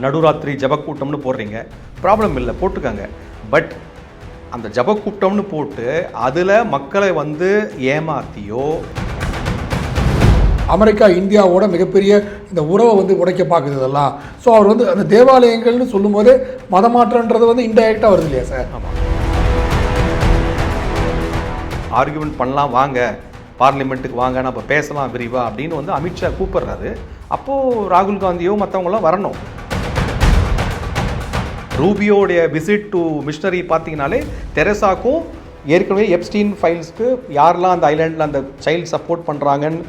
நடுராத்திரி ஜபக்கூட்டம்னு போடுறீங்க, ப்ராப்ளம் இல்லை, போட்டுக்கோங்க. பட் அந்த ஜபக்கூட்டம்னு போட்டு அதில் மக்களை வந்து ஏமாற்றியோ, அமெரிக்கா இந்தியாவோட மிகப்பெரிய இந்த உறவை வந்து உடைக்க பார்க்குது இதெல்லாம். ஸோ அவர் வந்து அந்த தேவாலயங்கள்னு சொல்லும்போது மதமாற்றன்றது வந்து இன்டைரக்டாக வருது இல்லையா சார்? ஆமாம், ஆர்கியூமெண்ட் பண்ணலாம், வாங்க பார்லிமெண்ட்டுக்கு வாங்க, நம்ம பேசலாம் விரிவா அப்படின்னு வந்து அமித்ஷா கூப்பிடுறாரு. அப்போது ராகுல் காந்தியோ மற்றவங்களாம் வரணும். ரூபியோடைய விசிட் டு மிஷனரி பார்த்தீங்கனாலே தெரசாக்கும் ஏற்கனவே எப்ஸ்டீன் ஃபைல்ஸ்க்கு யாரெல்லாம் அந்த ஐலாண்டில் அந்த சைல்டு சப்போர்ட் பண்ணுறாங்கன்னு.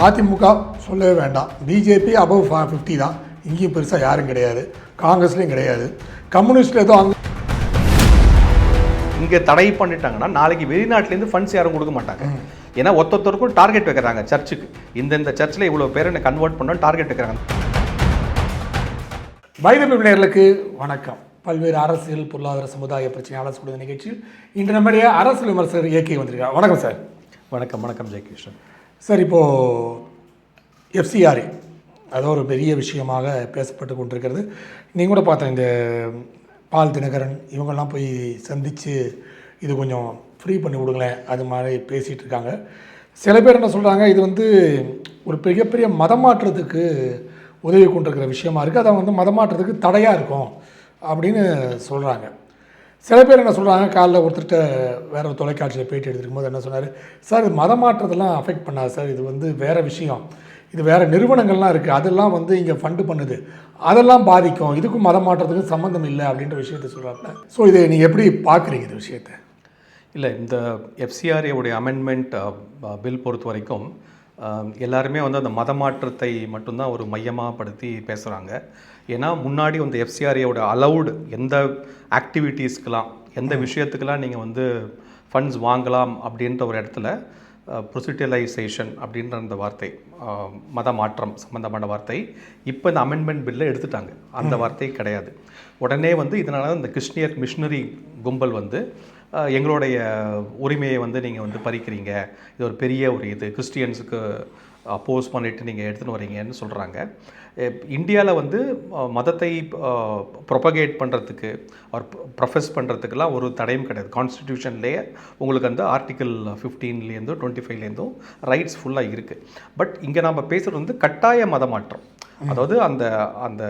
அதிமுக சொல்லவே வேண்டாம், பிஜேபி அபவ் 50 தான், இங்கேயும் பெருசாக யாரும் கிடையாது, காங்கிரஸ்லேயும் கிடையாது, கம்யூனிஸ்டில் ஏதோ அங்கே இங்கே தடை பண்ணிட்டாங்கன்னா நாளைக்கு வெளிநாட்டிலேருந்து ஃபண்ட்ஸ் யாரும் கொடுக்க மாட்டாங்க. ஏன்னா ஒருத்தருக்கும் டார்கெட் வைக்கிறாங்க. சர்ச்சுக்கு இந்த சர்ச்சில் இவ்வளோ பேர் என்ன கன்வெர்ட் பண்ண டார்கெட் வைக்கிறாங்க. பைபிள் நேயர்களுக்கு வணக்கம். பல்வேறு அரசியல், பொருளாதார, சமுதாய பிரச்சனை ஆலோசனை நிகழ்ச்சியில் இன்று நம்முடைய அரசியல் விமர்சகர் ஏகே வந்திருக்கார். வணக்கம் சார். வணக்கம். வணக்கம் ஜெயகிருஷ்ணன் சார். இப்போது எஃப்சிஆர்ஏ அது ஒரு பெரிய விஷயமாக பேசப்பட்டு கொண்டிருக்கிறது. நீங்கள் கூட பார்த்தேன், இந்த பால் தினகரன் இவங்கெல்லாம் போய் சந்தித்து இது கொஞ்சம் ஃப்ரீ பண்ணி விடுங்களேன் அது மாதிரி பேசிகிட்டு இருக்காங்க. சில பேர் என்ன சொல்கிறாங்க, இது வந்து ஒரு மிகப்பெரிய மதமாற்றத்துக்கு உதவி கொண்டிருக்கிற விஷயமா இருக்குது, அதை வந்து மதமாற்றத்துக்கு தடையாக இருக்கும் அப்படின்னு சொல்கிறாங்க. சில பேர் என்ன சொல்கிறாங்க, காலைல ஒருத்தர்கிட்ட வேறு ஒரு தொலைக்காட்சியில் பேட்டி எடுத்துருக்கும் போது என்ன சொன்னார், சார் இது மதமாற்றத்தெல்லாம் அஃபெக்ட் பண்ணாது சார், இது வந்து வேறு விஷயம், இது வேறு நிறுவனங்கள்லாம் இருக்குது, அதெல்லாம் வந்து இங்கே ஃபண்டு பண்ணுது, அதெல்லாம் பாதிக்கும், இதுக்கும் மதமாற்றத்துக்கும் சம்மந்தம் இல்லை அப்படின்ற விஷயத்த சொல்கிறாங்க. ஸோ இதை நீங்கள் எப்படி பார்க்குறீங்க இந்த விஷயத்தை? இல்லை, இந்த எஃப்சிஆர்ஏவுடைய அமெண்ட்மெண்ட் பில் பொறுத்த வரைக்கும் எல்லாருமே வந்து அந்த மதமாற்றத்தை மட்டும்தான் ஒரு மையமாக படுத்தி பேசுகிறாங்க. ஏன்னா முன்னாடி வந்து எஃப்சிஆர்ஏவோட அலவுடு எந்த ஆக்டிவிட்டீஸ்க்கெலாம், எந்த விஷயத்துக்கெலாம் நீங்கள் வந்து ஃபண்ட்ஸ் வாங்கலாம் அப்படின்ற ஒரு இடத்துல ப்ரொசிட்டியலைசேஷன் அப்படின்ற அந்த வார்த்தை, மத மாற்றம் சம்மந்தமான வார்த்தை இப்போ இந்த அமெண்ட்மெண்ட் பில்லை எடுத்துட்டாங்க. அந்த வார்த்தை கிடையாது. உடனே வந்து இதனால் இந்த கிறிஸ்டியன் மிஷனரி கும்பல் வந்து எங்களுடைய உரிமையை வந்து நீங்கள் வந்து பறிக்கிறீங்க, இது ஒரு பெரிய ஒரு இது கிறிஸ்டியன்ஸுக்கு அப்போஸ் பண்ணிவிட்டு நீங்கள் எடுத்துகிட்டு வரீங்கன்னு சொல்கிறாங்க. இந்தியாவில் வந்து மதத்தை ப்ரொபகேட் பண்ணுறதுக்கு ஒரு ப்ரொஃபஸ் பண்ணுறதுக்கெல்லாம் ஒரு தடையும் கிடையாது. கான்ஸ்டிடியூஷன்லேயே உங்களுக்கு வந்து ஆர்டிக்கிள் 15 25 ரைட்ஸ் ஃபுல்லாக இருக்குது. பட் இங்கே நம்ம பேசுகிறது வந்து கட்டாய மதமாற்றம். அதாவது அந்த அந்த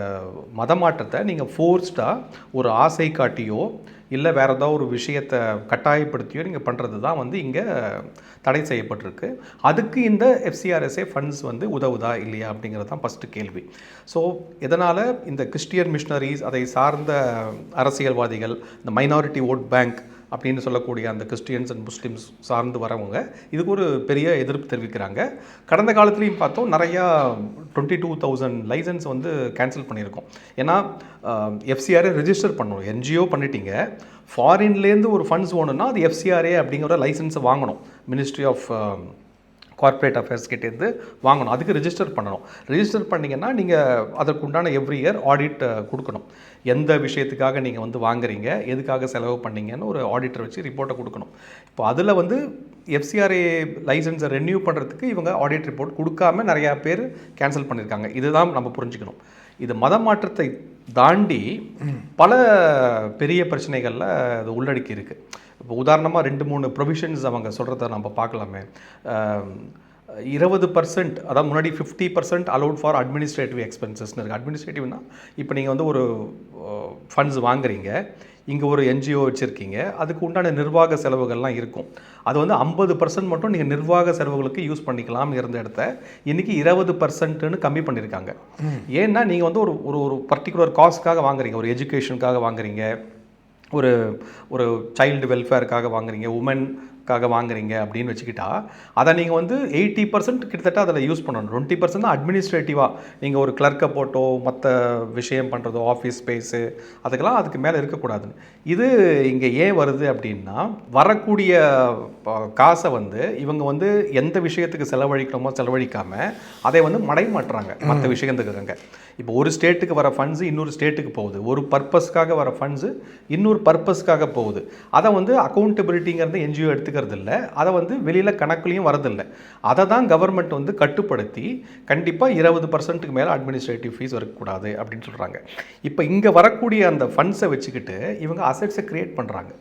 மதமாற்றத்தை நீங்கள் ஃபோர்ஸ்டாக ஒரு ஆசை காட்டியோ இல்லை வேறு ஏதாவது ஒரு விஷயத்தை கட்டாயப்படுத்தியோ நீங்கள் பண்ணுறது தான் வந்து இங்கே தடை செய்யப்பட்டிருக்கு. அதுக்கு இந்த எஃப்சிஆர்எஸ்ஏ ஃபண்ட்ஸ் வந்து உதவுதா இல்லையா அப்படிங்கிறது தான் ஃபஸ்ட்டு கேள்வி. ஸோ இதனால் இந்த கிறிஸ்டியன் மிஷனரிஸ், அதை சார்ந்த அரசியல்வாதிகள், இந்த மைனாரிட்டி ஓட் பேங்க் அப்படின்னு சொல்லக்கூடிய அந்த கிறிஸ்டியன்ஸ் அண்ட் முஸ்லீம்ஸ் சார்ந்து வரவங்க இதுக்கு ஒரு பெரிய எதிர்ப்பு தெரிவிக்கிறாங்க. கடந்த காலத்துலேயும் பார்த்தோம், நிறையா 22,000 லைசன்ஸ் வந்து கேன்சல் பண்ணியிருக்கோம். ஏன்னா எஃப்சிஆர்ஏ ரெஜிஸ்டர் பண்ணணும். என்ஜிஓ பண்ணிட்டீங்க, ஃபாரின்லேருந்து ஒரு ஃபண்ட்ஸ் வேணும்னா அது எஃப்சிஆர்ஏ அப்படிங்கிற லைசன்ஸை வாங்கணும், மினிஸ்ட்ரி ஆஃப் கார்ப்பரேட் அஃபேர்ஸ் கிட்டேருந்து வாங்கணும், அதுக்கு ரெஜிஸ்டர் பண்ணணும். ரெஜிஸ்டர் பண்ணிங்கன்னா நீங்கள் அதற்கு உண்டான எவ்ரி இயர் ஆடிட் கொடுக்கணும். எந்த விஷயத்துக்காக நீங்கள் வந்து வாங்குறீங்க, எதுக்காக செலவு பண்ணீங்கன்னு ஒரு ஆடிட்டர் வச்சு ரிப்போர்ட்டை கொடுக்கணும். இப்போ அதில் வந்து எஃப்சிஆர்ஏ லைசன்ஸை ரெனியூ பண்ணுறதுக்கு இவங்க ஆடிட் ரிப்போர்ட் கொடுக்காம நிறையா பேர் கேன்சல் பண்ணியிருக்காங்க. இதுதான் நம்ம புரிஞ்சுக்கணும். இது மத மாற்றத்தை தாண்டி பல பெரிய பிரச்சனைகளில் அது உள்ளடக்கி இருக்குது. இப்போ உதாரணமாக 2-3 ப்ரொவிஷன்ஸ் அவங்க சொல்கிறத நம்ம பார்க்கலாமே. 20%, அதாவது முன்னாடி 50% அலௌட் ஃபார் அட்மினிஸ்ட்ரேட்டிவ் எக்ஸ்பென்சஸ்னு இருக்குது. அட்மினிஸ்ட்ரேட்டிவ்னா இப்போ நீங்கள் வந்து ஒரு ஃபண்ட்ஸ் வாங்குறீங்க, இங்கே ஒரு என்ஜிஓ வச்சுருக்கீங்க, அதுக்கு உண்டான நிர்வாக செலவுகள்லாம் இருக்கும். அது வந்து 50% மட்டும் நீங்கள் நிர்வாக செலவுகளுக்கு யூஸ் பண்ணிக்கலாம் இருந்த இடத்த இன்றைக்கி 20%ன்னு கம்மி பண்ணியிருக்காங்க. ஏன்னா நீங்கள் வந்து ஒரு பர்டிகுலர் காஸ்ட்காக வாங்குறீங்க, ஒரு எஜுகேஷனுக்காக வாங்குறீங்க, ஒரு ஒரு சைல்டு வெல்ஃபேருக்காக வாங்குறீங்க, உமனுக்காக வாங்குறீங்க அப்படின்னு வச்சுக்கிட்டா அதை நீங்கள் வந்து 80% கிட்டத்தட்ட அதில் யூஸ் பண்ணணும். 20% தான் அட்மினிஸ்ட்ரேட்டிவாக நீங்கள் ஒரு கிளர்க்கை போட்டோ மற்ற விஷயம் பண்ணுறதோ, ஆஃபீஸ் ஸ்பேஸு, அதுக்கெல்லாம் அதுக்கு மேலே இருக்கக்கூடாதுன்னு. இது இங்கே ஏன் வருது அப்படின்னா, வரக்கூடிய காசை வந்து இவங்க வந்து எந்த விஷயத்துக்கு செலவழிக்கணுமோ செலவழிக்காமல் அதை வந்து மடைமாட்டுறாங்க மற்ற விஷயத்துக்குங்க. இப்போ ஒரு ஸ்டேட்டுக்கு வர ஃபண்ட்ஸு இன்னொரு ஸ்டேட்டுக்கு போகுது, ஒரு பர்பஸ்க்காக வர ஃபண்ட்ஸு இன்னொரு பர்பஸ்க்காக போகுது. அதை வந்து அக்கௌண்டபிலிட்டிங்கிறது என்ஜிஓ எடுத்துக்க எடுத்துக்கிறது இல்லை, அதை வந்து வெளியில் கணக்குலையும் வரதில்லை. அதை தான் கவர்மெண்ட் வந்து கட்டுப்படுத்தி கண்டிப்பாக 20% மேலே அட்மினிஸ்ட்ரேட்டிவ் ஃபீஸ் வரக்கூடாது அப்படின்னு சொல்கிறாங்க. இப்போ இங்கே வரக்கூடிய அந்த ஃபண்ட்ஸை வச்சுக்கிட்டு இவங்க அசெட்ஸை க்ரியேட் பண்ணுறாங்க,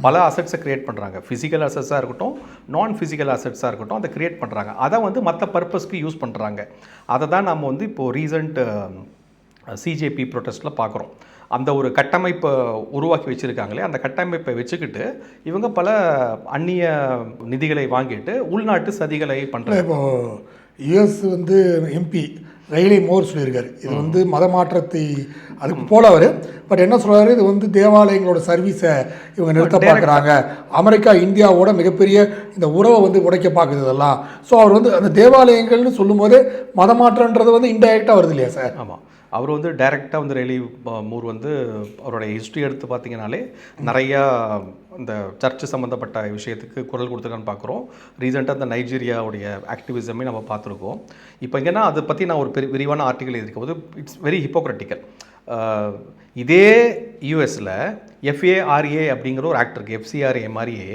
பல அசெட்ஸை க்ரியேட் பண்ணுறாங்க. ஃபிசிக்கல் அசெட்ஸாக இருக்கட்டும், நான் ஃபிசிக்கல் அசெட்ஸாக இருக்கட்டும், அதை க்ரியேட் பண்ணுறாங்க. அதை வந்து மற்ற பர்பஸ்க்கு யூஸ் பண்ணுறாங்க. அதை தான் நம்ம வந்து இப்போது ரீசண்ட் சிஜேபி ப்ரொட்டஸ்ட்டில் பார்க்குறோம். அந்த ஒரு கட்டமைப்பை உருவாக்கி வச்சுருக்காங்களே, அந்த கட்டமைப்பை வச்சுக்கிட்டு இவங்க பல அந்நிய நிதிகளை வாங்கிட்டு உள்நாட்டு சதிகளை பண்ணுறாங்க. இப்போது யுஎஸ் வந்து எம்பி ரெய்லி மோர் சொல்லியிருக்காரு, இது வந்து மத மாற்றத்தை அதுக்கு போல அவர். பட் என்ன சொல்கிறாரு, இது வந்து தேவாலயங்களோட சர்வீஸை இவங்க நிறுத்த பார்க்குறாங்க, அமெரிக்கா இந்தியாவோட மிகப்பெரிய இந்த உறவை வந்து உடைக்க பார்க்குது இதெல்லாம். ஸோ அவர் வந்து அந்த தேவாலயங்கள்னு சொல்லும்போது மத மாற்றன்றது வந்து இன்டைரக்டாக வருது இல்லையா சார்? ஆமாம், அவர் வந்து டைரெக்டாக வந்து ரெய்லி மூர் வந்து அவருடைய ஹிஸ்ட்ரி எடுத்து பார்த்தீங்கனாலே நிறையா இந்த சர்ச்சு சம்மந்தப்பட்ட விஷயத்துக்கு குரல் கொடுத்துருக்கான்னு பார்க்குறோம். ரீசெண்டாக இந்த நைஜீரியாவுடைய ஆக்டிவிசமே நம்ம பார்த்துருக்கோம். இப்போ இங்கேனா அதை பற்றி நான் ஒரு விரிவான ஆர்டிக்கல் எழுதியிருக்கும் போது இட்ஸ் வெரி ஹிப்போக்ரட்டிக்கல். இதே யூஎஸில் எஃப்ஏஆர்ஏ அப்படிங்கிற ஒரு ஆக்ட் இருக்குது, எஃப்சிஆர்ஏ மாதிரியே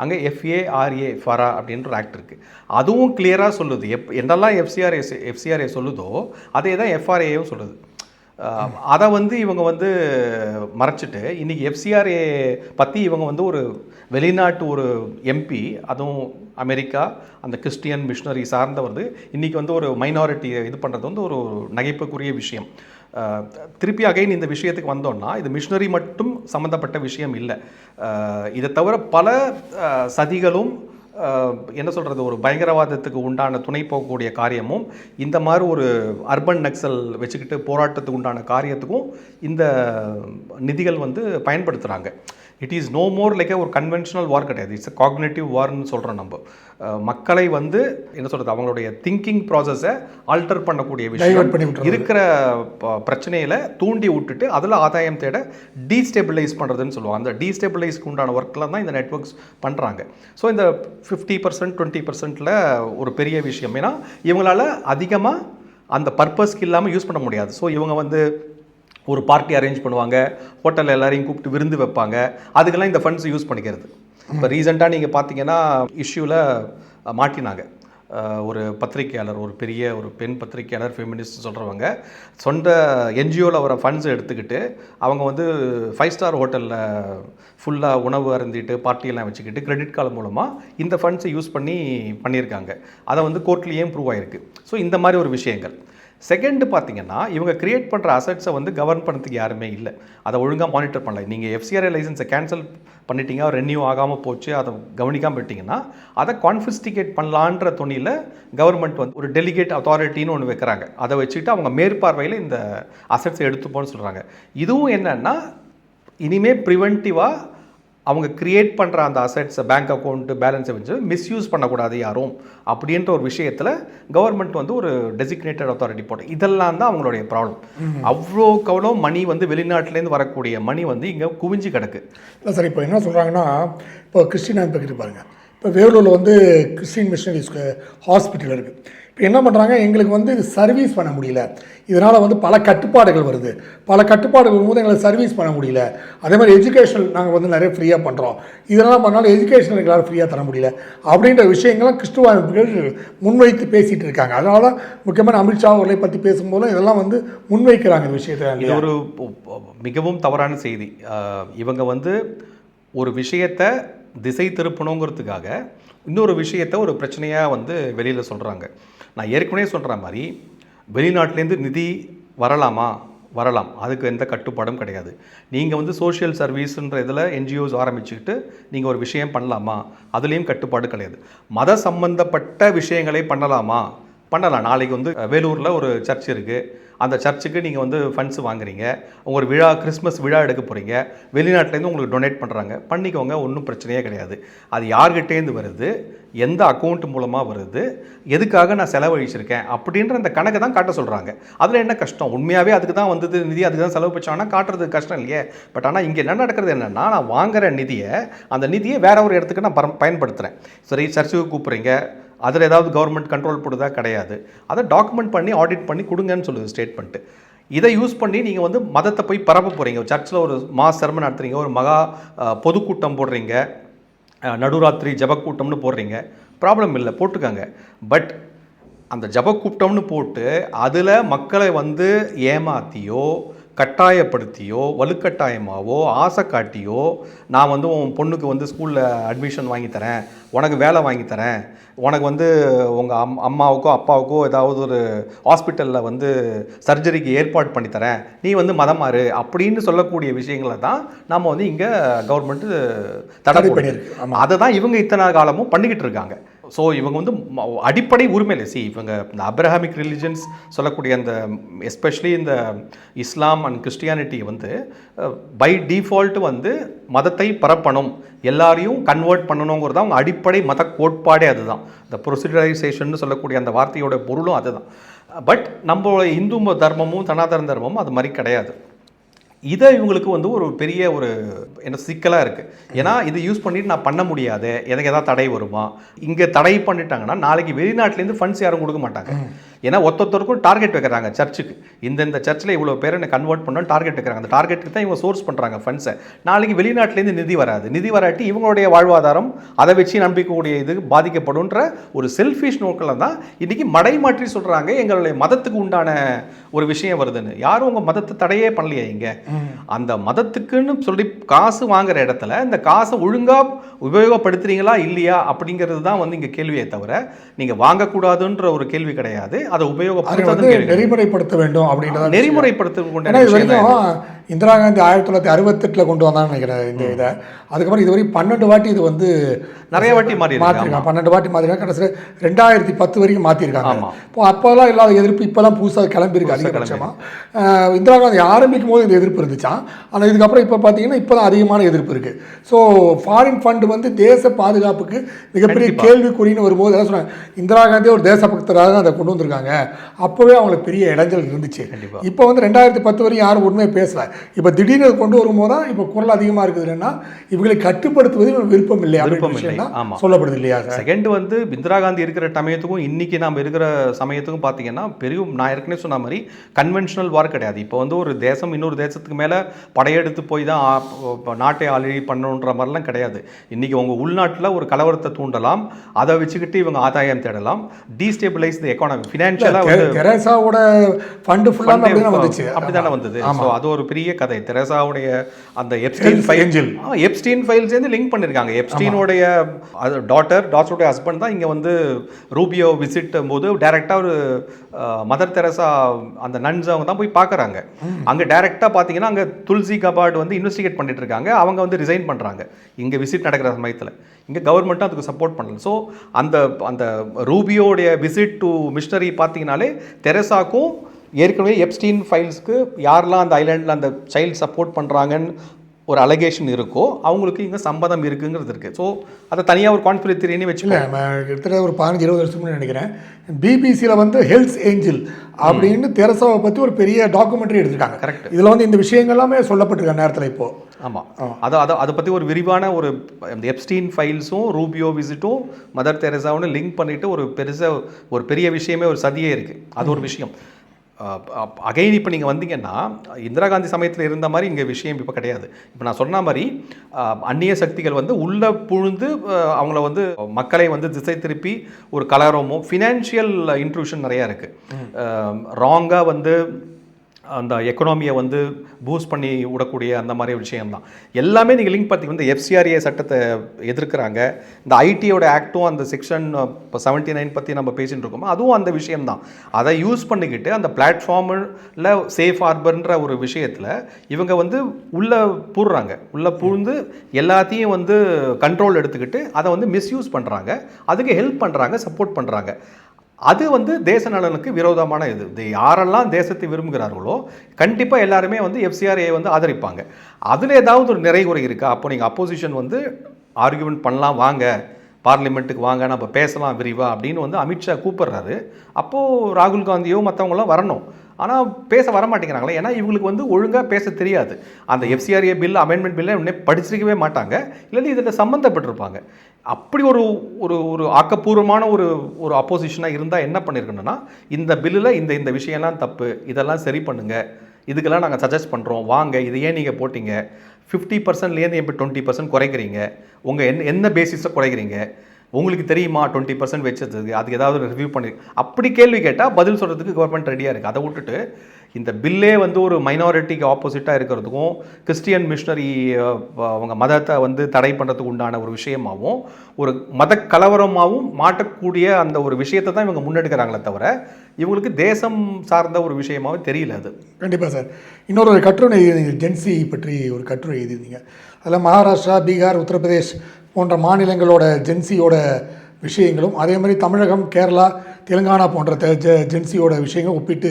அங்கே எஃப்ஏஆர்ஏ ஃபாரா அப்படின்ற ஒரு ஆக்ட் இருக்குது. அதுவும் கிளியராக சொல்லுது, என்னெல்லாம் எஃப்சிஆர்ஏ சொல்லுதோ அதே தான் எஃப்ஆர்ஏவும் சொல்லுது. அதை வந்து இவங்க வந்து மறைச்சிட்டு இன்றைக்கி எஃப்சிஆர்ஏ பற்றி இவங்க வந்து ஒரு வெளிநாட்டு ஒரு எம்பி, அதுவும் அமெரிக்கா அந்த கிறிஸ்டியன் மிஷனரி சார்ந்தவர், இன்றைக்கி வந்து ஒரு மைனாரிட்டியை இது பண்ணுறது வந்து ஒரு நகைப்புக்குரிய விஷயம். திருப்பி அகைன் இந்த விஷயத்துக்கு வந்தோம்னா இது மிஷனரி மட்டும் சம்மந்தப்பட்ட விஷயம் இல்லை. இதை தவிர பல சதிகளும் என்ன சொல்கிறது, ஒரு பயங்கரவாதத்துக்கு உண்டான துணை போகக்கூடிய காரியமும் இந்த மாதிரி ஒரு அர்பன் நக்சல் வச்சுக்கிட்டு போராட்டத்துக்கு உண்டான காரியத்துக்கும் இந்த நிதிகள் வந்து பயன்படுத்துகிறாங்க. It is no more like ஒரு கன்வென்ஷனல் வார் கிடையாது, இட்ஸ் அ காக்னேட்டிவ் வார்னு சொல்கிறோம். நம்ம மக்களை வந்து என்ன சொல்கிறது, அவங்களுடைய திங்கிங் ப்ராசஸை ஆல்டர் பண்ணக்கூடிய விஷயம், இருக்கிற பிரச்சனையில் தூண்டி விட்டுட்டு அதில் ஆதாயம் தேட டீஸ்டெபிளைஸ் பண்ணுறதுன்னு சொல்லுவாங்க. அந்த டீஸ்டெபிளைஸ்க்கு உண்டான ஒர்க்கில் தான் இந்த நெட்வொர்க்ஸ் பண்ணுறாங்க. ஸோ இந்த 50% 20%ல் ஒரு பெரிய விஷயம். ஏன்னா இவங்களால் அதிகமாக அந்த பர்பஸ்க்கு இல்லாமல் யூஸ் பண்ண முடியாது. ஸோ இவங்க வந்து ஒரு பார்ட்டி அரேஞ்ச் பண்ணுவாங்க, ஹோட்டலில் எல்லாரையும் கூப்பிட்டு விருந்து வைப்பாங்க, அதுக்கெல்லாம் இந்த ஃபண்ட்ஸ் யூஸ் பண்ணிக்கிறது. இப்போ ரீசெண்டாக நீங்கள் பார்த்தீங்கன்னா இஷ்யூவில் மாட்டினாங்க ஒரு பத்திரிகையாளர், ஒரு பெரிய ஒரு பெண் பத்திரிகையாளர், ஃபெமினிஸ்ட் சொல்கிறவங்க, சொந்த என்ஜிஓவில் வர ஃபண்ட்ஸை எடுத்துக்கிட்டு அவங்க வந்து 5 ஸ்டார் ஹோட்டலில் ஃபுல்லாக உணவு அருந்திட்டு பார்ட்டியெல்லாம் வச்சுக்கிட்டு கிரெடிட் கார்டு மூலமாக இந்த ஃபண்ட்ஸை யூஸ் பண்ணியிருக்காங்க. அதை வந்து கோர்ட்லேயும் ப்ரூவ் ஆகிருக்கு. ஸோ இந்த மாதிரி ஒரு விஷயங்கள். செகண்டு பார்த்தீங்கன்னா இவங்க கிரியேட் பண்ணுற அசட்ஸை வந்து கவர்ன் பண்ணுறதுக்கு யாருமே இல்லை, அதை ஒழுங்காக மானிட்டர் பண்ணல. நீங்கள் எஃப்சிஆர்ஏ லைசன்ஸை கேன்சல் பண்ணிட்டீங்க, ரெனியூ ஆகாமல் போச்சு, அதை கவனிக்காமல் விட்டிங்கன்னா அதை கான்ஃபிஸ்டிகேட் பண்ணலான்ற துணியில் கவர்மெண்ட் வந்து ஒரு டெலிகேட் அத்தாரிட்டின்னு ஒன்று வைக்கிறாங்க. அதை வச்சுக்கிட்டு அவங்க மேற்பார்வையில் இந்த அசட்ஸை எடுத்துப்போன்னு சொல்கிறாங்க. இதுவும் என்னென்னா இனிமேல் ப்ரிவென்டிவாக அவங்க க்ரியேட் பண்ணுற அந்த அசெட்ஸை, பேங்க் அக்கௌண்ட்டு பேலன்ஸை வச்சு மிஸ்யூஸ் பண்ணக்கூடாது யாரும் அப்படின்ற ஒரு விஷயத்தில் கவர்மெண்ட் வந்து ஒரு டெசிக்னேட்டட் அத்தாரிட்டி போட்டு, இதெல்லாம் தான் அவங்களுடைய ப்ராப்ளம். அவ்வளோ மணி வந்து வெளிநாட்டிலேருந்து வரக்கூடிய மணி வந்து இங்கே குவிஞ்சு கிடக்கு. இல்லை சார், இப்போ என்ன சொல்கிறாங்கன்னா, இப்போ கிறிஸ்டின் பக்கத்து பாருங்கள், இப்போ வேலூரில் வந்து கிறிஸ்டின் மிஷனரிஸ் ஹாஸ்பிட்டல் இருக்குது. இப்போ என்ன பண்ணுறாங்க, எங்களுக்கு வந்து இது சர்வீஸ் பண்ண முடியல, இதனால் வந்து பல கட்டுப்பாடுகள் வருது, பல கட்டுப்பாடுகள் போது எங்களுக்கு சர்வீஸ் பண்ண முடியல. அதே மாதிரி எஜுகேஷனல் நாங்கள் வந்து நிறைய ஃப்ரீயாக பண்ணுறோம், இதெல்லாம் பண்ணாலும் எஜுகேஷனல் எங்களால் ஃப்ரீயாக தர முடியல அப்படின்ற விஷயங்கள்லாம் கிறிஸ்துவ அமைப்புகள் முன்வைத்து பேசிகிட்டு இருக்காங்க. அதனால தான் முக்கியமான அமித்ஷா அவர்களை பற்றி பேசும்போது இதெல்லாம் வந்து முன்வைக்கிறாங்க இந்த விஷயத்தை. இது ஒரு மிகவும் தவறான செய்தி. இவங்க வந்து ஒரு விஷயத்தை திசை திருப்பணுங்கிறதுக்காக இன்னொரு விஷயத்தை ஒரு பிரச்சனையாக வந்து வெளியில் சொல்கிறாங்க. நான் ஏற்கனவே சொல்கிற மாதிரி வெளிநாட்டிலேருந்து நிதி வரலாம், அதுக்கு எந்த கட்டுப்பாடும் கிடையாது. நீங்கள் வந்து சோஷியல் சர்வீஸுன்ற இதில் என்ஜிஓஸ் ஆரம்பிச்சுக்கிட்டு நீங்கள் ஒரு விஷயம் பண்ணலாமா, அதுலேயும் கட்டுப்பாடு கிடையாது. மத சம்பந்தப்பட்ட விஷயங்களை பண்ணலாம். நாளைக்கு வந்து வேலூரில் ஒரு சர்ச் இருக்குது, அந்த சர்ச்சுக்கு நீங்கள் வந்து ஃபண்ட்ஸ் வாங்குறீங்க, ஒரு விழா, கிறிஸ்மஸ் விழா எடுக்க போகிறீங்க, வெளிநாட்டிலேருந்து உங்களுக்கு டொனேட் பண்ணுறாங்க, பண்ணிக்கோங்க, ஒன்றும் பிரச்சனையே கிடையாது. அது யார்கிட்டேருந்து வருது, எந்த அக்கௌண்ட் மூலமாக வருது, எதுக்காக நான் செலவழிச்சிருக்கேன் அப்படின்ற அந்த கணக்கு தான் காட்ட சொல்கிறாங்க. அதில் என்ன கஷ்டம்? உண்மையாகவே அதுக்கு தான் வந்தது நிதி, அதுக்கு தான் செலவு வச்சாங்கன்னா காட்டுறதுக்கு கஷ்டம் இல்லையே. பட் ஆனால் இங்கே என்ன நடக்கிறது என்னென்னா, நான் வாங்குகிற நிதியை, அந்த நிதியை வேற ஒரு இடத்துக்கு நான் பயன்படுத்துகிறேன். சரி, சர்ச்சுக்கு கூப்பிட்றீங்க, அதில் ஏதாவது கவர்மெண்ட் கண்ட்ரோல் போடுதா? கிடையாது. அதை டாக்குமெண்ட் பண்ணி ஆடிட் பண்ணி கொடுங்கன்னு சொல்லுது ஸ்டேட்மெண்ட்டு. இதை யூஸ் பண்ணி நீங்கள் வந்து மதத்தை போய் பரப்ப போகிறீங்க. சர்ச்சில் ஒரு மாஸ் செர்மன் நடத்துகிறீங்க, ஒரு மகா பொதுக்கூட்டம் போடுறீங்க, நடுராத்திரி ஜபக்கூட்டம்னு போடுறீங்க, ப்ராப்ளம் இல்லை, போட்டுக்கங்க. பட் அந்த ஜபக்கூட்டம்னு போட்டு அதில் மக்களை வந்து ஏமாற்றியோ கட்டாயப்படுத்தியோ வலுக்கட்டாயமாவோ ஆசை காட்டியோ நான் வந்து உன் பொண்ணுக்கு வந்து ஸ்கூலில் அட்மிஷன் வாங்கி தரேன், உனக்கு வேலை வாங்கி தரேன், உனக்கு வந்து உங்கள் அம்மாவுக்கோ அப்பாவுக்கோ ஏதாவது ஒரு ஹாஸ்பிட்டலில் வந்து சர்ஜரிக்கு ஏற்பாடு பண்ணி தரேன், நீ வந்து மதம் மாறு அப்படின்னு சொல்லக்கூடிய விஷயங்களை தான் நம்ம வந்து இங்கே கவர்மெண்ட்டு தடை பண்ணியிருக்கு. அதை தான் இவங்க இத்தனை காலமும் பண்ணிக்கிட்டு இருக்காங்க. ஸோ இவங்க வந்து அடிப்படை உரிமையில இவங்க இந்த அப்ரஹாமிக் ரிலிஜன்ஸ் சொல்லக்கூடிய அந்த எஸ்பெஷலி இந்த இஸ்லாம் அண்ட் கிறிஸ்டியானிட்டி வந்து பை டிஃபால்ட் வந்து மதத்தை பரப்பணும், எல்லாரையும் கன்வெர்ட் பண்ணணுங்கிறது அவங்க அடிப்படை மத கோட்பாடே அதுதான். இந்த ப்ரொசீடரைசேஷன் சொல்லக்கூடிய அந்த வார்த்தையோட பொருளும் அதுதான். பட் நம்ம இந்து தர்மமும் சனாதன தர்மமும் அது மாதிரி கிடையாது. இதை இவங்களுக்கு வந்து ஒரு பெரிய ஒரு என்ன சிக்கலாக இருக்குது. ஏன்னா இதை யூஸ் பண்ணிட்டு நான் பண்ண முடியாது, எனக்கு எதாவது தடை வருமா, இங்கே தடை பண்ணிட்டாங்கன்னா நாளைக்கு வெளிநாட்டிலேருந்து ஃபண்ட்ஸ் யாரும் கொடுக்க மாட்டாங்க. ஏன்னா ஒருத்தருக்கும் டார்கெட் வைக்கிறாங்க, சர்ச்சுக்கு இந்த சர்ச்சில் இவ்வளோ பேர் என்ன கன்வெர்ட் பண்ணணும்னு டார்கெட் வைக்கிறாங்க. அந்த டார்கெட்டுக்கு தான் இவங்க சோர்ஸ் பண்ணுறாங்க ஃபண்ட்ஸை. நாளைக்கு வெளிநாட்டிலேருந்து நிதி வராது, நிதி வராட்டி இவங்களுடைய வாழ்வாதாரம் அதை வச்சு நம்பிக்கக்கூடிய இது பாதிக்கப்படும்ன்ற ஒரு செல்ஃபிஷ் நோக்கில் தான் இன்றைக்கி மடை மாற்றி சொல்கிறாங்க எங்களுடைய மதத்துக்கு உண்டான ஒரு விஷயம் வருதுன்னு. யாரும் உங்கள் மதத்தை தடையே பண்ணலையே. இங்கே அந்த மதத்துக்குன்னு சொல்லி காசு வாங்குற இடத்துல இந்த காசை ஒழுங்காக உபயோகப்படுத்துறீங்களா இல்லையா அப்படிங்கிறது தான் வந்து இங்கே கேள்வியே தவிர நீங்கள் வாங்கக்கூடாதுன்ற ஒரு கேள்வி கிடையாது. அதை உபயோகப்படுத்த நெறிமுறைப்படுத்த வேண்டும் அப்படின்றத நெறிமுறைப்படுத்த இந்திரா காந்தி 1968 கொண்டு வந்தான்னு நினைக்கிறேன் இந்த இதை. அதுக்கப்புறம் இதுவரை 12 வாட்டி இது வந்து நிறைய வாட்டி மாற்றிருக்காங்க. 12 வாட்டி மாற்றிருக்காங்க. கடைசியில் 2010 வரைக்கும் மாற்றிருக்காங்க. இப்போ அப்போல்லாம் இல்லாத எதிர்ப்பு இப்போல்லாம் புதுசாக கிளம்பியிருக்கு அதிகபட்சமாக. இந்திரா காந்தி ஆரம்பிக்கும் போது இந்த எதிர்ப்பு இருந்துச்சான். ஆனால் இதுக்கப்புறம் இப்போ பார்த்தீங்கன்னா இப்போ தான் அதிகமான எதிர்ப்பு இருக்குது. ஸோ ஃபாரின் ஃபண்டு வந்து தேச பாதுகாப்புக்கு மிகப்பெரிய கேள்விக்குறின்னு வரும்போது எல்லாம் சொன்னாங்க, இந்திரா காந்தி ஒரு தேசபக்தராக அதை கொண்டு வந்திருக்காங்க. அப்போவே அவங்களுக்கு பெரிய இடைஞ்சல் இருந்துச்சு. இப்போ வந்து 2010 வரையும் யாரும் உண்மையை பேசலை. இப்போ திடீர்னு கொண்டு வரும்போது தான் இப்போ குரல் அதிகமாக இருக்குதுன்னா இவங்களை கட்டுப்படுத்துவதில் விருப்பம் இல்லை சொல்லப்படுது இல்லையா? செகண்ட் வந்து இந்திரா காந்தி இருக்கிற சமயத்துக்கும் இன்னைக்கு நாம் இருக்கிற சமயத்துக்கும் பார்த்தீங்கன்னா பெரிய நான் ஏற்கனவே சொன்ன மாதிரி கன்வென்ஷனல் வார் கிடையாது. இப்போ வந்து ஒரு தேசம் இன்னொரு தேசத்துக்கு மேலே படையெடுத்து போய் தான் நாட்டை ஆல்ரெடி பண்ணணுன்ற மாதிரிலாம் கிடையாது. இன்னைக்கு உங்கள் உள்நாட்டில் ஒரு கலவரத்தை தூண்டலாம், அதை வச்சுக்கிட்டு இவங்க ஆதாயம் தேடலாம், டீஸ்டேபிளைஸ் தி எக்கானமி. ஃபினான்ஷியலாக தெரேசாவோட ஃபண்டு ஃபுல்லாக அப்படி தானே வந்தது. ஸோ அது ஒரு பெரிய கதை. தெரேசாவுடைய அந்த எப்ஸ்டீன் ஃபைல்ஸ் லிங்க் பண்ணியிருக்காங்க. எப்ஸ்டீனுடைய டாட்டருடைய ஹஸ்பண்ட் தான் இங்கே வந்து ரூபியோ விசிட் போது டைரெக்டாக ஒரு மதர் தெரேசா அந்த நன்ஸ் அவங்க தான் போய் பார்க்குறாங்க. அங்கே டைரெக்டாக பார்த்தீங்கன்னா அங்கே துல்சி கபார்டு வந்து இன்வெஸ்டிகேட் பண்ணிட்டு இருக்காங்க. அவங்க வந்து ரிசைன் பண்ணுறாங்க இங்கே விசிட் நடக்கிற சமயத்தில். இங்கே கவர்மெண்ட்டும் அதுக்கு சப்போர்ட் பண்ணல. ஸோ அந்த ரூபியோடைய விசிட் டு மிஷனரி பார்த்தீங்கன்னாலே தெரேசாக்கும் ஏற்கனவே எப்ஸ்டீன் ஃபைல்ஸ்க்கு யாரெல்லாம் அந்த ஐலாண்டில் அந்த சைல்டு சப்போர்ட் பண்ணுறாங்கன்னு ஒரு அலகேஷன் இருக்கோ அவங்களுக்கு இங்கே சம்பந்தம் இருக்குங்கிறது இருக்குது. ஸோ அதை தனியாக ஒரு கான்ஸ்பிரசி வச்சுக்கல. கிட்டத்தட்ட ஒரு 15-20 வருஷம்னு நினைக்கிறேன், பிபிசியில் வந்து ஹெல்ஸ் ஏஞ்சல் அப்படின்னு தெரசாவை பற்றி ஒரு பெரிய டாக்குமெண்ட்ரி எடுத்துருக்காங்க. கரெக்ட். இதில் வந்து இந்த விஷயங்கள் எல்லாமே சொல்லப்பட்டிருக்க நேரத்தில் இப்போது. ஆமாம், அதை பற்றி ஒரு விரிவான ஒரு இந்த எப்ஸ்டீன் ஃபைல்ஸும் ரூபியோ விசிட்டும் மதர் தெரேசாவும் லிங்க் பண்ணிவிட்டு ஒரு பெரிய விஷயமே ஒரு சதியே இருக்குது. அது ஒரு விஷயம். அகைன் இப்போ நீங்கள் வந்தீங்கன்னா இந்திரா காந்தி சமயத்தில் இருந்த மாதிரி இங்கே விஷயம் இப்போ கிடையாது. இப்போ நான் சொன்ன மாதிரி அந்நிய சக்திகள் வந்து உள்ளே புழுந்து அவங்கள வந்து மக்களை வந்து திசை திருப்பி ஒரு கலரமும் ஃபினான்ஷியல் இன்ட்ரூஷன் நிறையா இருக்குது. ராங்காக வந்து அந்த எக்கனாமியை வந்து பூஸ்ட் பண்ணி விடக்கூடிய அந்த மாதிரி விஷயம்தான் எல்லாமே. நீங்கள் லிங்க் பார்த்தீங்கன்னா இந்த எஃப்சிஆர்ஏ சட்டத்தை எதிர்க்கிறாங்க. இந்த ஐடியோட ஆக்டும் அந்த செக்ஷன் இப்போ 79 பற்றி நம்ம பேசிகிட்டு இருக்கோமோ அதுவும் அந்த விஷயம்தான். அதை யூஸ் பண்ணிக்கிட்டு அந்த பிளாட்ஃபார்மில் சேஃப் ஹார்பர்ன்ற ஒரு விஷயத்தில் இவங்க வந்து உள்ளே பூடுறாங்க. உள்ளே பூந்து எல்லாத்தையும் வந்து கண்ட்ரோல் எடுத்துக்கிட்டு அதை வந்து மிஸ்யூஸ் பண்ணுறாங்க, அதுக்கு ஹெல்ப் பண்ணுறாங்க, சப்போர்ட் பண்ணுறாங்க. அது வந்து தேச நலனுக்கு விரோதமான இது. யாரெல்லாம் தேசத்தை விரும்புகிறார்களோ கண்டிப்பாக எல்லாருமே வந்து எஃப்சிஆர்ஏ வந்து ஆதரிப்பாங்க. அதில் ஏதாவது ஒரு நிறைகுறை இருக்கா? அப்போ நீங்கள் அப்போசிஷன் வந்து ஆர்கியூமெண்ட் பண்ணலாம், வாங்க பார்லிமெண்ட்டுக்கு வாங்க நம்ம பேசலாம் விரிவாக அப்படின்னு வந்து அமித்ஷா கூப்பிட்றாரு. அப்போது ராகுல் காந்தியோ மற்றவங்களாம் வரணும். ஆனால் பேச வர மாட்டேங்கிறாங்களே. ஏன்னா இவங்களுக்கு வந்து ஒழுங்காக பேச தெரியாது. அந்த எஃப்சிஆர்ஏ பில் அமெண்ட்மெண்ட் பில்லை இன்னே படிச்சிருக்கவே மாட்டாங்க, இல்லைன்னா இதில் சம்மந்தப்பட்டிருப்பாங்க. அப்படி ஒரு ஒரு ஒரு ஆக்கப்பூர்வமான ஒரு அப்போசிஷனாக இருந்தால் என்ன பண்ணியிருக்கணும்னா இந்த பில்லில் இந்த விஷயம்லாம் தப்பு, இதெல்லாம் சரி பண்ணுங்கள், இதுக்கெல்லாம் நாங்கள் சஜஸ்ட் பண்ணுறோம், வாங்க இது ஏன் நீங்கள் போட்டிங்க, 50%லேருந்து இப்போ 20% குறைக்கிறீங்க, உங்கள் என்ன பேசிஸை குறைக்கிறீங்க, உங்களுக்கு தெரியுமா 20% வச்சதுக்கு, அதுக்கு ஏதாவது ரிவ்யூ பண்ணி அப்படி கேள்வி கேட்டால் பதில் சொல்கிறதுக்கு கவர்மெண்ட் ரெடியாக இருக்குது. அதை விட்டுட்டு இந்த பில்லே வந்து ஒரு மைனாரிட்டிக்கு ஆப்போசிட்டாக இருக்கிறதுக்கும் கிறிஸ்டியன் மிஷனரி அவங்க மதத்தை வந்து தடை பண்ணுறதுக்கு உண்டான ஒரு விஷயமாகவும் ஒரு மத கலவரமாகவும் மாட்டக்கூடிய அந்த ஒரு விஷயத்தை தான் இவங்க முன்னெடுக்கிறாங்களே தவிர இவங்களுக்கு தேசம் சார்ந்த ஒரு விஷயமாகவும் தெரியல அது. கண்டிப்பாக சார். இன்னொரு கட்டுரை எழுதினீங்க, ஜென்சி பற்றி ஒரு கட்டுரை எழுதியிருந்தீங்க. அதில் மகாராஷ்டிரா, பீகார், உத்தரப்பிரதேஷ் போன்ற மாநிலங்களோட ஜென்சியோட விஷயங்களும், அதே மாதிரி தமிழகம், கேரளா, தெலுங்கானா போன்ற ஜென்சியோட விஷயங்களும் ஒப்பிட்டு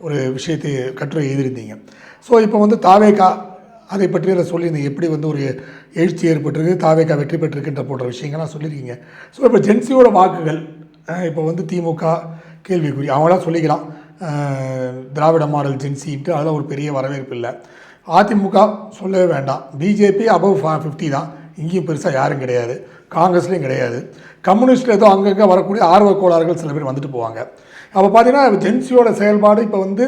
ஒரு விஷயத்தை கட்டுரை எழுதியிருந்தீங்க. ஸோ இப்போ வந்து தாவேகா அதை பற்றி அதை சொல்லியிருந்தீங்க, எப்படி வந்து ஒரு எழுச்சி ஏற்பட்டிருக்கு, தாவேகா வெற்றி பெற்றிருக்கின்ற போன்ற விஷயங்கள்லாம் சொல்லியிருக்கீங்க. ஸோ இப்போ ஜென்சியோட வாக்குகள் இப்போ வந்து திமுக கேள்விக்குறி, அவங்களாம் சொல்லிக்கலாம் திராவிட மாடல் ஜென்சின்ட்டு, அதெல்லாம் ஒரு பெரிய வரவேற்பு இல்லை. அதிமுக சொல்லவே வேண்டாம், பிஜேபி அபவ் 50 தான், இங்கேயும் பெருசாக யாரும் கிடையாது, காங்கிரஸ்லேயும் கிடையாது, கம்யூனிஸ்ட்டில் ஏதோ அங்கங்கே வரக்கூடிய ஆர்வ கோளாறுகள் சில பேர் வந்துட்டு போவாங்க. அப்போ பார்த்தீங்கன்னா ஜென்சியோட செயல்பாடு இப்போ வந்து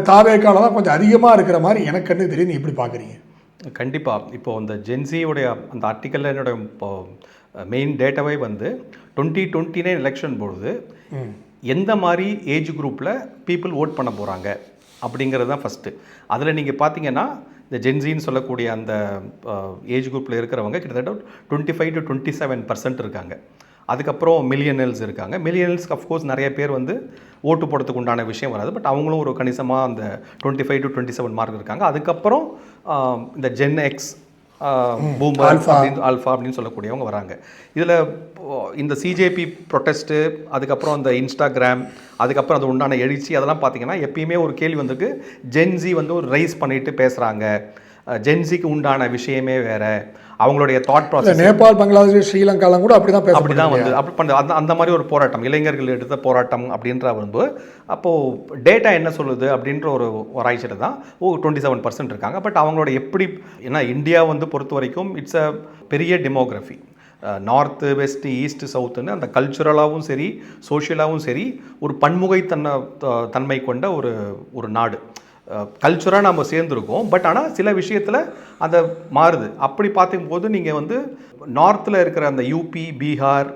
தாவேக்கால தான் கொஞ்சம் அதிகமாக இருக்கிற மாதிரி எனக்கு கண்டு தெரியும். நீ எப்படி பார்க்குறீங்க? கண்டிப்பாக இப்போது அந்த ஜென்சியோடைய அந்த ஆர்டிக்கலில் என்னோட இப்போ மெயின் டேட்டாவே வந்து 2029 எலெக்ஷன் பொழுது எந்த மாதிரி ஏஜ் குரூப்பில் பீப்புள் ஓட் பண்ண போகிறாங்க அப்படிங்கிறது தான் ஃபஸ்ட்டு. அதில் நீங்கள் பார்த்தீங்கன்னா இந்த ஜென்சின்னு சொல்லக்கூடிய அந்த ஏஜ் குரூப்பில் இருக்கிறவங்க கிட்டத்தட்ட 25 to 27% இருக்காங்க. அதுக்கப்புறம் மில்லியனல்ஸ் இருக்காங்க. மில்லியனல்ஸ்க்கு அஃப்கோர்ஸ் நிறைய பேர் வந்து ஓட்டு போடுறதுக்கு உண்டான விஷயம் வராது, பட் அவங்களும் ஒரு கணிசமாக அந்த 25 to 27 மார்க் இருக்காங்க. அதுக்கப்புறம் இந்த ஜென் எக்ஸ், பூமர் ஆல்ஃபா அப்படின்னு சொல்லக்கூடியவங்க வராங்க. இதில் இந்த சிஜேபி ப்ரொட்டஸ்ட்டு, அதுக்கப்புறம் அந்த இன்ஸ்டாகிராம், அதுக்கப்புறம் அது உண்டான எழுச்சி, அதெல்லாம் பார்த்தீங்கன்னா எப்பயுமே ஒரு கேள்வி வந்திருக்கு, ஜென்சி வந்து ஒரு ரைஸ் பண்ணிட்டு பேசுகிறாங்க, ஜென்சிக்கு உண்டான விஷயமே வேறு, அவங்களுடைய தாட் ப்ராசஸ். நேபாள், பங்களாதேஷ், ஸ்ரீலங்காலாம் கூட அப்படி தான் வந்து அப்படி பண்ண அந்த மாதிரி ஒரு போராட்டம், இளைஞர்கள் எடுத்த போராட்டம் அப்படின்ற வந்து அப்போது டேட்டா என்ன சொல்லுது அப்படின்ற ஒரு ஆராய்ச்சியில் தான் 27% இருக்காங்க. பட் அவங்களோட எப்படி, ஏன்னா இந்தியா வந்து பொறுத்த வரைக்கும் இட்ஸ் அ பெரிய டெமோகிராஃபி, நார்த்து, வெஸ்ட்டு, ஈஸ்ட்டு, சவுத்துன்னு அந்த கல்ச்சுரலாகவும் சரி சோஷியலாகவும் சரி ஒரு தன்மை கொண்ட ஒரு நாடு. கல்ச்சராக நம்ம சேர்ந்துருக்கோம், பட் ஆனால் சில விஷயத்தில் அதை மாறுது. அப்படி பார்க்கும்போது நீங்கள் வந்து நார்த்தில் இருக்கிற அந்த யூபி, பீகார்,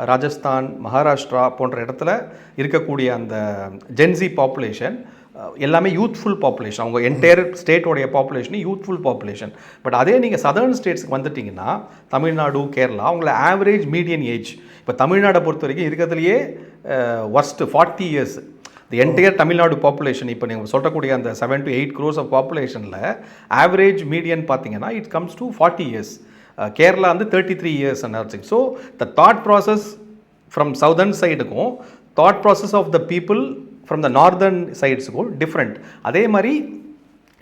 ராஜஸ்தான், மகாராஷ்டிரா போன்ற இடத்துல இருக்கக்கூடிய அந்த ஜென்சி பாப்புலேஷன் எல்லாமே யூத்ஃபுல் பாப்புலேஷன், அவங்க என்டையர் ஸ்டேட்டோடைய பாப்புலேஷன் யூத்ஃபுல் பாப்புலேஷன். பட் அதே நீங்கள் சதர்ன் ஸ்டேட்ஸ்க்கு வந்துட்டிங்கன்னா தமிழ்நாடு, கேரளா, அவங்கள ஆவரேஜ் மீடியன் ஏஜ் இப்போ தமிழ்நாடை பொறுத்த வரைக்கும் இருக்கிறதுலையே worst 40 years. The entire Tamil Nadu population இப்போ நீங்கள் சொல்லக்கூடிய அந்த 7 to 8 crores ஆஃப் பாப்புலேஷனில் ஆவரேஜ் மீடியன் பார்த்தீங்கன்னா it comes to 40 years. Kerala வந்து 33 years and nursing. So the thought process from southern சைடுக்கும் thought process of the people from the northern சைட்ஸுக்கும் different. அதே மாதிரி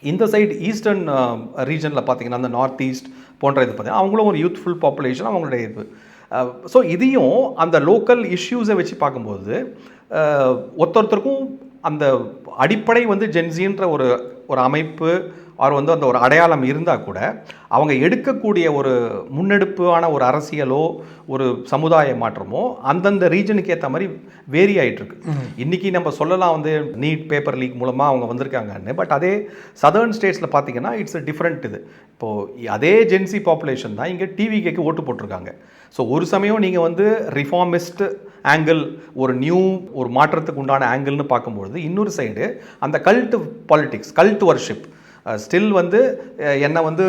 இந்த சைடு ஈஸ்டர்ன் ரீஜனில் பார்த்தீங்கன்னா அந்த நார்த் ஈஸ்ட் போன்ற இது பார்த்தீங்கன்னா அவங்களும் ஒரு யூத்ஃபுல் பாப்புலேஷன் அவங்களுடைய இது. ஸோ இதையும் அந்த லோக்கல் இஷ்யூஸை வச்சு பார்க்கும்போது ஒருத்தருக்கும் அந்த அடிப்படை வந்து ஜென்சின்ற ஒரு அமைப்பு அவர் வந்து அந்த ஒரு அடையாளம் இருந்தால் கூட அவங்க எடுக்கக்கூடிய ஒரு முன்னெடுப்பான ஒரு அரசியலோ ஒரு சமுதாய மாற்றமோ அந்தந்த ரீஜனுக்கு ஏற்ற மாதிரி வேரி ஆகிட்டுருக்கு. இன்றைக்கி நம்ம சொல்லலாம் வந்து நீட் பேப்பர் லீக் மூலமாக அவங்க வந்திருக்காங்கன்னு, பட் அதே சதர்ன் ஸ்டேட்ஸில் பார்த்தீங்கன்னா இட்ஸ் டிஃப்ரெண்ட். இது இப்போது அதே ஜென்சி பாப்புலேஷன் தான் இங்கே டிவிக்கு ஓட்டு போட்டிருக்காங்க. ஸோ ஒரு சமயம் நீங்கள் வந்து ரிஃபார்மிஸ்ட் ஆங்கிள், ஒரு மாற்றத்துக்கு உண்டான ஆங்கிள்னு பார்க்கும்பொழுது இன்னொரு சைடு அந்த cult politics, cult worship still வந்து என்னை வந்து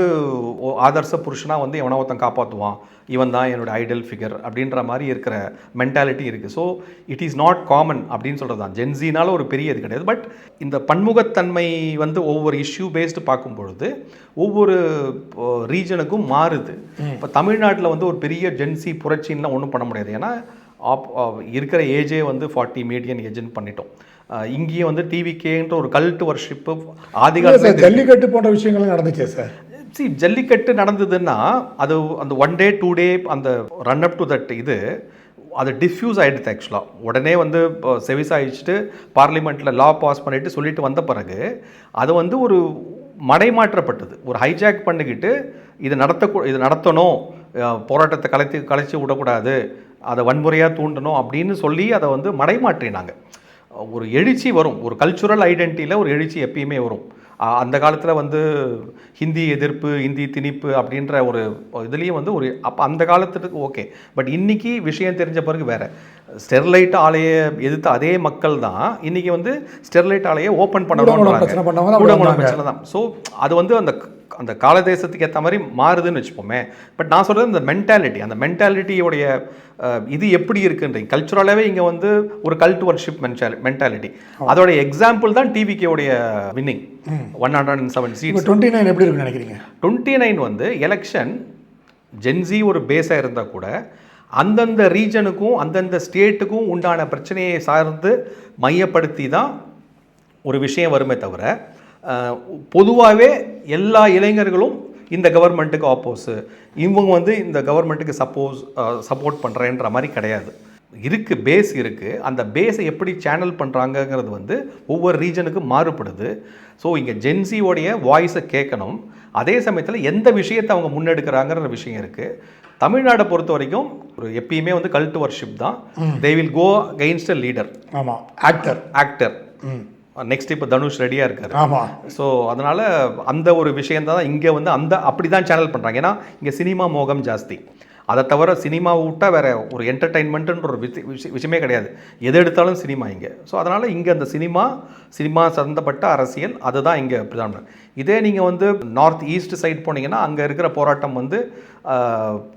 ஆதர்ச புருஷனாக வந்து எவனோ ஒருத்தன் காப்பாற்றுவான், இவன் தான் என்னோட ஐடல் ஃபிகர் அப்படின்ற மாதிரி இருக்கிற மென்டாலிட்டி இருக்குது. So it is not common அப்படின்னு சொல்கிறது தான். ஜென்சினால ஒரு பெரிய இது கிடையாது. பட் இந்த பன்முகத்தன்மை வந்து ஒவ்வொரு இஷ்யூ பேஸ்டு பார்க்கும்பொழுது ஒவ்வொரு ரீஜனுக்கும் மாறுது. இப்போ தமிழ்நாட்டில் வந்து ஒரு பெரிய ஜென்சி புரட்சின்லாம் ஒன்றும் பண்ண முடியாது, ஏன்னா இருக்கிற ஏஜே வந்து 40 மீடியன் ஏஜ்னு பண்ணிட்டோம். இங்கேயே வந்து டிவிகேன்ற ஒரு கல்ட் வர்ஷிப்பு ஆதிகாலத்தில் ஜல்லிக்கட்டு போன்ற விஷயங்கள் நடந்துச்சு சார். ஜல்லிக்கட்டு நடந்ததுன்னா அது அந்த 1 day 2 day அந்த ரன் அப் டு தட் இது அது டிஃப்யூஸ் ஆகிடுது. ஆக்சுவலாக உடனே வந்து செவிசாயிச்சுட்டு பார்லிமெண்ட்டில் லா பாஸ் பண்ணிவிட்டு சொல்லிட்டு வந்த பிறகு அது வந்து ஒரு மடைமாற்றப்பட்டது, ஒரு ஹைஜாக் பண்ணிக்கிட்டு இது நடத்தணும், போராட்டத்தை கலைச்சி விடக்கூடாது, அதை வன்முறையாக தூண்டணும் அப்படின்னு சொல்லி அதை வந்து மடைமாற்றினாங்க. ஒரு எழுச்சி வரும், ஒரு கல்ச்சுரல் ஐடென்டிட்டியில் ஒரு எழுச்சி எப்பயுமே வரும். அந்த காலத்தில் வந்து ஹிந்தி எதிர்ப்பு, ஹிந்தி திணிப்பு அப்படின்ற ஒரு இதுலேயும் வந்து ஒரு அப்போ அந்த காலத்துக்கு ஓகே. பட் இன்றைக்கி விஷயம் தெரிஞ்ச பிறகு வேறு. ஸ்டெர்லைட் ஆலையை எதிர்த்து அதே மக்கள் தான் இன்றைக்கி வந்து ஸ்டெர்லைட் ஆலையை ஓப்பன் பண்ணணும்ன்றாங்க. பிரச்சனை தான். ஸோ அது வந்து அந்த அந்த காலதேசத்துக்கு ஏற்ற மாதிரி மாறுதுன்னு வச்சுப்போமே. பட் நான் சொல்கிறது இந்த மென்டாலிட்டி, அந்த மென்டாலிட்டியோடைய இது எப்படி இருக்குன்றீங்க. கல்ச்சுரலாகவே இங்கே வந்து ஒரு கல்ட் வர்ஷிப் மென்டாலிட்டி. அதோட எக்ஸாம்பிள் தான் டிவிகேவுடைய வின்னிங் 107 சீட்ஸ். 29 எப்படி இருக்குன்னு நினைக்கிறீங்க? 29 வந்து எலெக்ஷன் ஜென்சி ஒரு பேஸாக இருந்தால் கூட அந்தந்த ரீஜனுக்கும் அந்தந்த ஸ்டேட்டுக்கும் உண்டான பிரச்சனையை சார்ந்து மையப்படுத்தி தான் ஒரு விஷயம் வருமே தவிர பொதுவாகவே எல்லா இளைஞர்களும் இந்த கவர்மெண்ட்டுக்கு ஆப்போஸு, இவங்க வந்து இந்த கவர்மெண்ட்டுக்கு சப்போர்ட் பண்ணுறேன்ற மாதிரி கிடையாது. இருக்குது, பேஸ் இருக்குது. அந்த பேஸை எப்படி சேனல் பண்ணுறாங்கங்கிறது வந்து ஒவ்வொரு ரீஜனுக்கும் மாறுபடுது. ஸோ இங்கே ஜென்சியோடைய வாய்ஸை கேட்கணும். அதே சமயத்தில் எந்த விஷயத்தை அவங்க முன்னெடுக்கிறாங்கிற விஷயம் இருக்குது. தமிழ்நாடை பொறுத்த வரைக்கும் ஒரு எப்பயுமே வந்து கல்ட் வர்ஷிப் தான். They will go against a leader. ஆமாம், ஆக்டர். நெக்ஸ்ட் இப்போ தனுஷ் ரெடியாக இருக்காரு. ஆமாம். ஸோ அதனால் அந்த ஒரு விஷயம் தான் இங்கே வந்து அப்படி தான் சேனல் பண்ணுறாங்க. ஏன்னா இங்கே சினிமா மோகம் ஜாஸ்தி. அதை தவிர சினிமாவை விட்டால் வேறு ஒரு என்டர்டெயின்மெண்ட்டுன்ற ஒரு விஷயமே கிடையாது. எது எடுத்தாலும் சினிமா இங்கே. ஸோ அதனால் இங்கே அந்த சினிமா சம்மந்தப்பட்ட அரசியல் அதுதான் இங்கே பிரதான. இதே நீங்கள் வந்து நார்த் ஈஸ்ட் சைட் போனீங்கன்னா அங்கே இருக்கிற போராட்டம் வந்து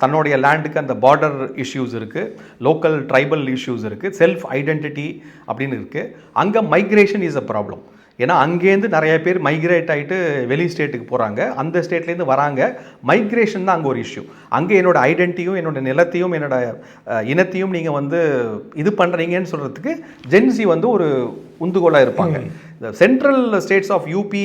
தன்னுடைய லேண்டுக்கு அந்த பார்டர் இஷ்யூஸ் இருக்குது, லோக்கல் ட்ரைபல் இஷ்யூஸ் இருக்குது, செல்ஃப் ஐடென்டிட்டி அப்படின்னு இருக்குது. அங்கே மைக்ரேஷன் இஸ் அ ப்ராப்ளம். ஏன்னா அங்கேருந்து நிறைய பேர் மைக்ரேட் ஆகிட்டு வெளி ஸ்டேட்டுக்கு போகிறாங்க, அந்த ஸ்டேட்லேருந்து வராங்க. மைக்ரேஷன் தான் அங்கே ஒரு இஷ்யூ. அங்கே என்னோடய ஐடென்டிட்டியும் என்னோடய நிலத்தையும் என்னோடய இனத்தையும் நீங்கள் வந்து இது பண்ணுறீங்கன்னு சொல்கிறதுக்கு ஜென்சி வந்து ஒரு உந்துகோலாக இருப்பாங்க. இந்த சென்ட்ரல் ஸ்டேட்ஸ் ஆஃப் யூபி,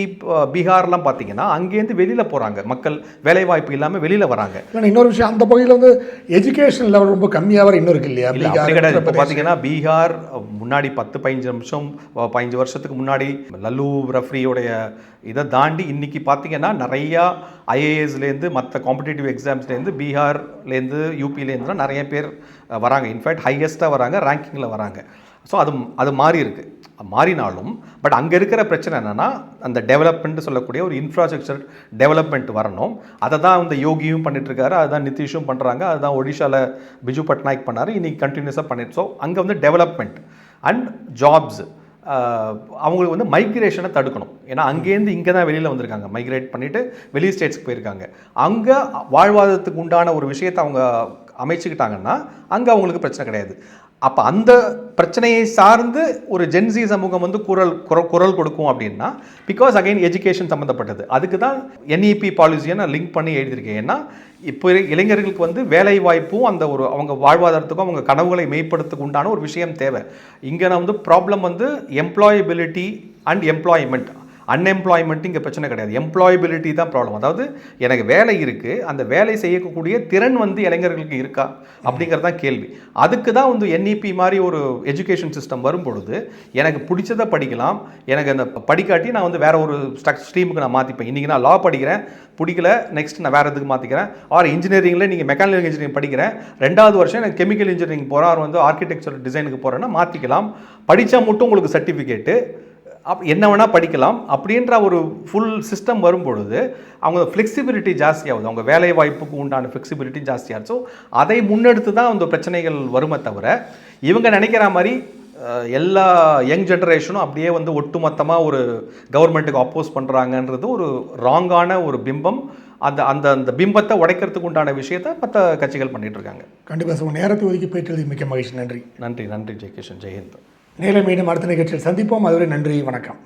பீகார்லாம் பார்த்தீங்கன்னா அங்கேருந்து வெளியில் போகிறாங்க மக்கள், வேலைவாய்ப்பு இல்லாமல் வெளியில் வராங்க. இன்னொரு விஷயம், அந்த பகுதியில் வந்து எஜுகேஷன் லெவல் ரொம்ப கம்மியாக வர இன்னொரு இருக்கு இல்லையா? அப்படி கிடையாது. இப்போ பார்த்தீங்கன்னா பீகார் முன்னாடி 15 வருஷத்துக்கு முன்னாடி லல்லு ரஃப்ரியோடைய இதை தாண்டி இன்றைக்கி பார்த்தீங்கன்னா நிறையா ஐஏஎஸ்லேருந்து மற்ற காம்படிட்டிவ் எக்ஸாம்ஸ்லேருந்து பீகார்லேருந்து யூபிலேருந்துலாம் நிறைய பேர் வராங்க. இன்ஃபேக்ட் ஹையஸ்ட்டாக வராங்க, ரேங்கிங்கில் வராங்க. ஸோ அது மாறி இருக்குது. மாறினாலும் பட் அங்கே இருக்கிற பிரச்சனை என்னென்னா அந்த டெவலப்மெண்ட் சொல்லக்கூடிய ஒரு இன்ஃப்ராஸ்ட்ரக்சர் டெவலப்மெண்ட் வரணும். அதை தான் வந்து யோகியும் பண்ணிட்டுருக்காரு, அதுதான் நிதிஷும் பண்ணுறாங்க, அதுதான் ஒடிஷாவில் பிஜு பட்நாயக் பண்ணார், இன்றைக்கி கண்டினியூஸாக பண்ணிட்டு. ஸோ அங்கே வந்து டெவலப்மெண்ட் அண்ட் ஜாப்ஸ், அவங்களுக்கு வந்து மைக்ரேஷனை தடுக்கணும். ஏன்னா அங்கேருந்து இங்கே தான் வெளியில் வந்திருக்காங்க, மைக்ரேட் பண்ணிவிட்டு வெளி ஸ்டேட்ஸ்க்கு போயிருக்காங்க. அங்கே வாழ்வாதாரத்துக்கு உண்டான ஒரு விஷயத்தை அவங்க அமைச்சுக்கிட்டாங்கன்னா அங்கே அவங்களுக்கு பிரச்சனை கிடையாது. அப்போ அந்த பிரச்சனையை சார்ந்து ஒரு ஜென்சி சமூகம் வந்து குரல் கொடுக்கும் அப்படின்னா, பிகாஸ் அகைன் எஜுகேஷன் சம்மந்தப்பட்டது. அதுக்கு தான் என்இபி பாலிசியை நான் லிங்க் பண்ணி எழுதியிருக்கேன். ஏன்னா இப்போ இளைஞர்களுக்கு வந்து வேலை வாய்ப்பும் அந்த ஒரு அவங்க வாழ்வாதாரத்துக்கும் அவங்க கனவுகளை மெய்ப்படுத்துக்கு உண்டான ஒரு விஷயம் தேவை. இங்கே நான் வந்து ப்ராப்ளம் வந்து எம்ப்ளாயபிலிட்டி அண்ட் எம்ப்ளாய்மெண்ட். அன்எம்ப்ளாய்மெண்ட் இங்கே பிரச்சனை கிடையாது, எம்ப்ளாயபிலிட்டி தான் ப்ராப்ளம். அதாவது எனக்கு வேலை இருக்குது, அந்த வேலை செய்யக்கூடிய திறன் வந்து இளைஞர்களுக்கு இருக்கா அப்படிங்கிறது தான் கேள்வி. அதுக்கு தான் வந்து என்இபி மாதிரி ஒரு எஜுகேஷன் சிஸ்டம் வரும்பொழுது எனக்கு பிடிச்சதை படிக்கலாம், எனக்கு அந்த படிக்காட்டி நான் வந்து வேறு ஒரு ஸ்ட்ரீமுக்கு நான் மாற்றிப்பேன். இன்றைக்கி நான் லா படிக்கிறேன், பிடிக்கல, நெக்ஸ்ட் நான் வேறு எதுக்கு மாற்றிக்கிறேன். ஆர் இன்ஜினியரிங்கில் நீங்கள் மெக்கானிக்கல் இன்ஜினியரிங் படிக்கிறேன், 2வது வருஷம் எனக்கு கெமிக்கல் இன்ஜினியரிங் போகிறேன், அவர் வந்து ஆர்கிடெக்சர் டிசைனுக்கு போகிறேன்னா மாற்றிக்கலாம். படித்தா மட்டும் உங்களுக்கு சர்டிஃபிகேட்டு, என்ன வேணால் படிக்கலாம் அப்படின்ற ஒரு ஃபுல் சிஸ்டம் வரும்பொழுது அவங்க ஃப்ளெக்சிபிலிட்டி ஜாஸ்தியாகுது, அவங்க வேலை வாய்ப்புக்கு உண்டான ஃப்ளெக்சிபிலிட்டி ஜாஸ்தியாகுது. ஸோ அதை முன்னெடுத்து தான் அந்த பிரச்சனைகள் வருமே தவிர இவங்க நினைக்கிற மாதிரி எல்லா யங் ஜென்ரேஷனும் அப்படியே வந்து ஒட்டுமொத்தமாக ஒரு கவர்மெண்ட்டுக்கு அப்போஸ் பண்ணுறாங்கன்றது ஒரு ராங்கான ஒரு பிம்பம். அந்த அந்த அந்த பிம்பத்தை உடைக்கிறதுக்கு உண்டான விஷயத்தை மற்ற கட்சிகள் பண்ணிகிட்டு இருக்காங்க. கண்டிப்பாக சார், நேரத்தை ஒதுக்கி போயிட்டு மிக்க மகிழ்ச்சி. நன்றி. நன்றி. நன்றி ஜெயகிஷன். ஜெயஹிந்த். நேரம் மீண்டும் அடுத்த நிகழ்ச்சியில் சந்திப்போம். அதுவரை நன்றி, வணக்கம்.